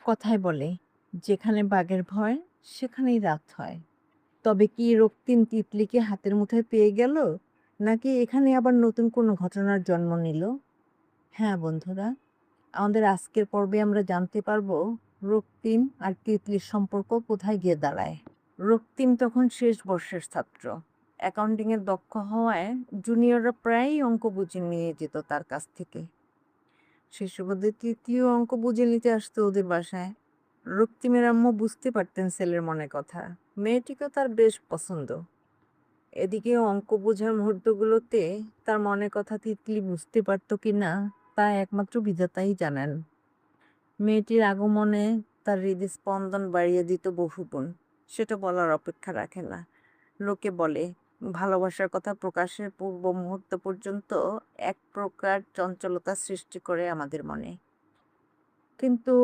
কথায় বলে, যেখানে বাঘের ভয় সেখানেই রাত হয়। তবে কি রক্তিম তিতলিকে হাতের মুঠোয় পেয়ে গেল, নাকি এখানে আবার নতুন কোনো ঘটনার জন্ম নিল? হ্যাঁ বন্ধুরা, আমাদের আজকের পর্বে আমরা জানতে পারবো রক্তিম আর তিতলির সম্পর্ক কোথায় গিয়ে দাঁড়ায়। রক্তিম তখন শেষ বর্ষের ছাত্র। অ্যাকাউন্টিং এর দক্ষ হওয়ায় জুনিয়ররা প্রায়ই অঙ্ক বুঝে নিয়ে যেত তার কাছ থেকে। সে সুবাদে তৃতীয় অঙ্ক বুঝে নিতে আসতো ওদের বাসায়। রক্তিমের আম্মু বুঝতে পারতেন ছেলের মনের কথা, মেয়েটিকে তার বেশ পছন্দ। এদিকে অঙ্ক বোঝার মুহূর্তগুলোতে তার মনের কথা তিতলি বুঝতে পারতো কিনা তা একমাত্র বিধাতাই জানেন। মেয়েটির আগমনে তার হৃদস্পন্দন বাড়িয়ে দিত বহুগুণ। সেটা বলার অপেক্ষা রাখে না। লোকে বলে, ভালোবাসার কথা প্রকাশের পূর্ব মুহূর্ত পর্যন্ত এক প্রকার চঞ্চলতা সৃষ্টি করে আমাদের মনে। কিন্তু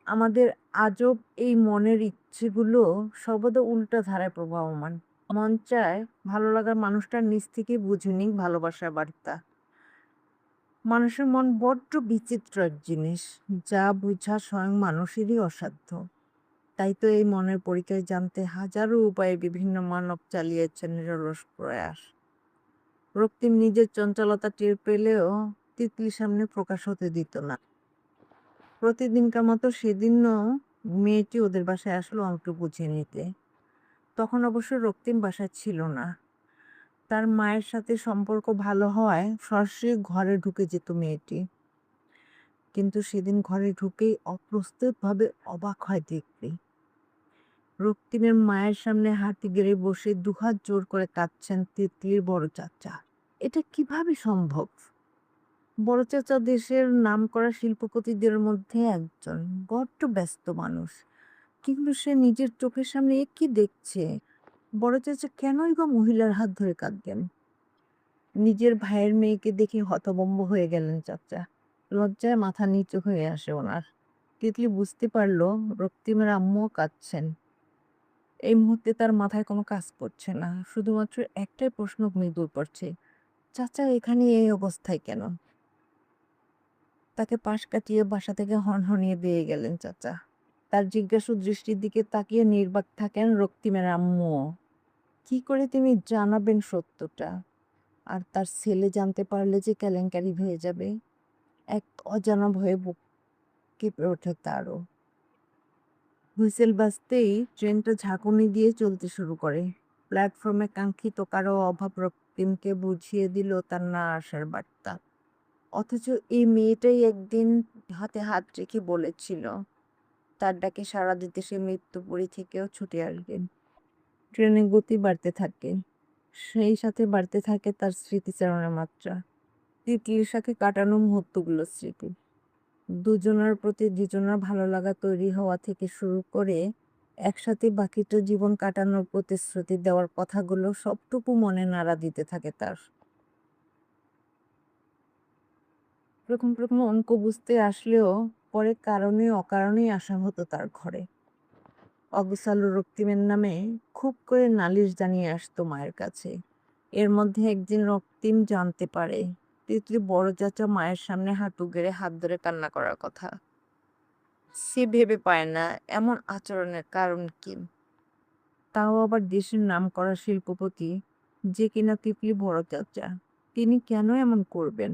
আমাদের আজব এই মনের ইচ্ছেগুলো সর্বদা উল্টা ধারায় প্রবাহমান। মন চায় ভালো লাগার মানুষটার নিজ থেকে বুঝে নিক ভালোবাসার বার্তা। মানুষের মন বড্ড বিচিত্র এক জিনিস, যা বোঝা স্বয়ং মানুষেরই অসাধ্য। তাই তো এই মনের পরিচয় জানতে হাজারো উপায়ে বিভিন্ন মানব চালিয়েছেন নিরলস প্রয়াস। রক্তিম নিজের চঞ্চলতা টের পেলেও তিতলির সামনে প্রকাশ হতে দিত না। প্রতিদিনকার মতো সেদিনও মেয়েটি ওদের বাসায় আসলো অঙ্ক বুঝিয়ে নিতে। তখন অবশ্য রক্তিম বাসায় ছিল না। তার মায়ের সাথে সম্পর্ক ভালো হওয়ায় সরাসরি ঘরে ঢুকে যেত মেয়েটি। কিন্তু সেদিন ঘরে ঢুকেই অপ্রস্তুতভাবে অবাক হয় তিতলি। রক্তিমের মায়ের সামনে হাঁটু গেড়ে বসে দুহাত জোর করে কাঁদছেন তিতলির বড় চাচা। এটা কিভাবে সম্ভব? বড় চাচা দেশের নামকরা শিল্পপতিদের মধ্যে একজন, বড্ড ব্যস্ত মানুষ। কিন্তু সে নিজের চোখের সামনে এ কি দেখছে? বড় চাচা কেনই বা মহিলার হাত ধরে কাঁদবেন? নিজের ভাইয়ের মেয়েকে দেখে হতভম্ব হয়ে গেলেন চাচা। লজ্জায় মাথা নিচু হয়ে আসে ওনার। তিতলি বুঝতে পারল রক্তিমের আম্মুও কাঁদছেন। এই মুহূর্তে তার মাথায় কোনো কাজ করছে না। শুধুমাত্র একটাই প্রশ্ন মৃদু করছে, চাচা এখানে এই অবস্থায় কেন? তাকে পাশ কাটিয়ে বাসা থেকে হনহনিয়ে দিয়ে গেলেন চাচা। তার জিজ্ঞাসু দৃষ্টির দিকে তাকিয়ে নির্বাক থাকেন রক্তিমের আম্মুও। কি করে তিনি জানাবেন সত্যটা? আর তার ছেলে জানতে পারলে যে কেলেঙ্কারি হয়ে যাবে। এক অজানা ভয়ে বুক কেঁপে ওঠে তারও। হুইসেল বাজতেই ট্রেনটা ঝাঁকুনি দিয়ে চলতে শুরু করে। প্ল্যাটফর্মে কাঙ্ক্ষিত কারো অভাব রক্তিমকে বুঝিয়ে দিল তার না আসার বার্তা। অথচ এই মেয়েটাই একদিন হাতে হাত রেখে বলেছিল তার ডাকে সাড়া দিতে সে মৃত্যুপুরী থেকেও ছুটে আসবেন। ট্রেনের গতি বাড়তে থাকে, সেই সাথে বাড়তে থাকে তার স্মৃতিচারণের মাত্রা। তিতলির সাথে কাটানো মুহূর্তগুলো স্মৃতি, দুজনের প্রতি দুজনের ভালো লাগা তৈরি হওয়া থেকে শুরু করে একসাথে বাকিটা জীবন কাটানোর প্রতিশ্রুতি দেওয়ার কথাগুলো সবটুকু মনে নাড়া দিতে থাকে তার। প্রথম প্রথম অঙ্ক বুঝতে আসলেও পরে কারণে অকারণেই আসা হতো তার ঘরে। অগোছালো রক্তিমের নামে খুব করে নালিশ জানিয়ে আসতো মায়ের কাছে। এর মধ্যে একদিন রক্তিম জানতে পারে তিতলি বড় চাচা মায়ের সামনে হাঁটু গেড়ে হাত ধরে কান্না করার কথা। সে ভেবে পায় না এমন আচরণের কারণ কি। তাও আবার দেশের নামকরা শিল্পপতি, যে কিনা তিতলি বড় চাচা, তিনি কেন এমন করবেন?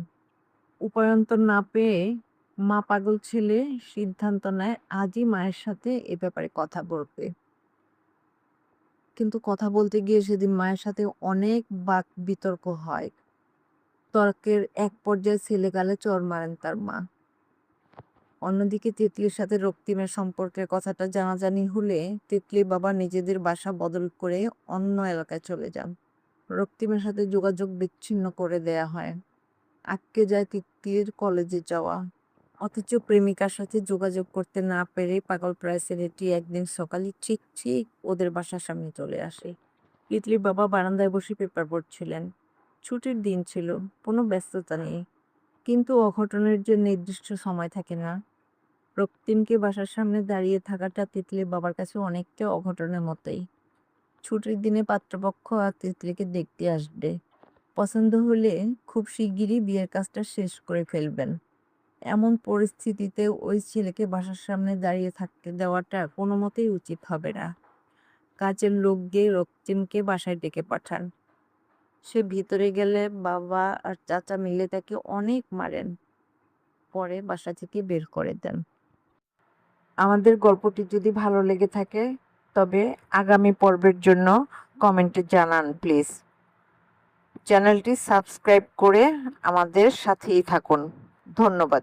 উপায়ন্তর না পেয়ে মা পাগল ছেলে সিদ্ধান্ত নেয় আজই মায়ের সাথে এ ব্যাপারে কথা বলবে। কিন্তু কথা বলতে গিয়ে সেদিন মায়ের সাথে অনেক বাক বিতর্ক হয়। তর্কের এক পর্যায়ে ছেলে গালে চড় মারেন তার মা। অন্যদিকে তিতলির সাথে রক্তিমের সম্পর্কের কথাটা জানাজানি হলে তিতলির বাবা নিজেদের বাসা বদল করে অন্য এলাকায় চলে যান। রক্তিমের সাথে যোগাযোগ বিচ্ছিন্ন করে দেয়া হয়। আটকে যায় তিতলির কলেজে যাওয়া। অথচ প্রেমিকার সাথে যোগাযোগ করতে না পেরে পাগলপ্রায় ছেলেটি একদিন সকালে ঠিক ঠিক ওদের বাসার সামনে চলে আসে। তিতলির বাবা বারান্দায় বসে পেপার পড়ছিলেন। ছুটির দিন ছিল, কোনো ব্যস্ততা নেই। কিন্তু অঘটনের যে নির্দিষ্ট সময় থাকে না। রক্তিমকে বাসার সামনে দাঁড়িয়ে থাকাটা তিতলির বাবার কাছে অনেকটা অঘটনের মতোই। ছুটির দিনে পাত্রপক্ষ আর তিতলিকে দেখতে আসবে। পছন্দ হলে খুব শিগগিরই বিয়ের কাজটা শেষ করে ফেলবেন। এমন পরিস্থিতিতে ওই ছেলেকে বাসার সামনে দাঁড়িয়ে থাকতে দেওয়াটা কোনো মতেই উচিত হবে না। কাজের লোক গিয়ে রক্তিমকে বাসায় ডেকে পাঠান। সে ভিতরে গেলে বাবা আর চাচা মিলে তাকে অনেক মারেন, পরে বাসা থেকে বের করে দেন। আমাদের গল্পটি যদি ভালো লেগে থাকে তবে আগামী পর্বের জন্য কমেন্টে জানান প্লিজ। চ্যানেলটি সাবস্ক্রাইব করে আমাদের সাথেই থাকুন। ধন্যবাদ।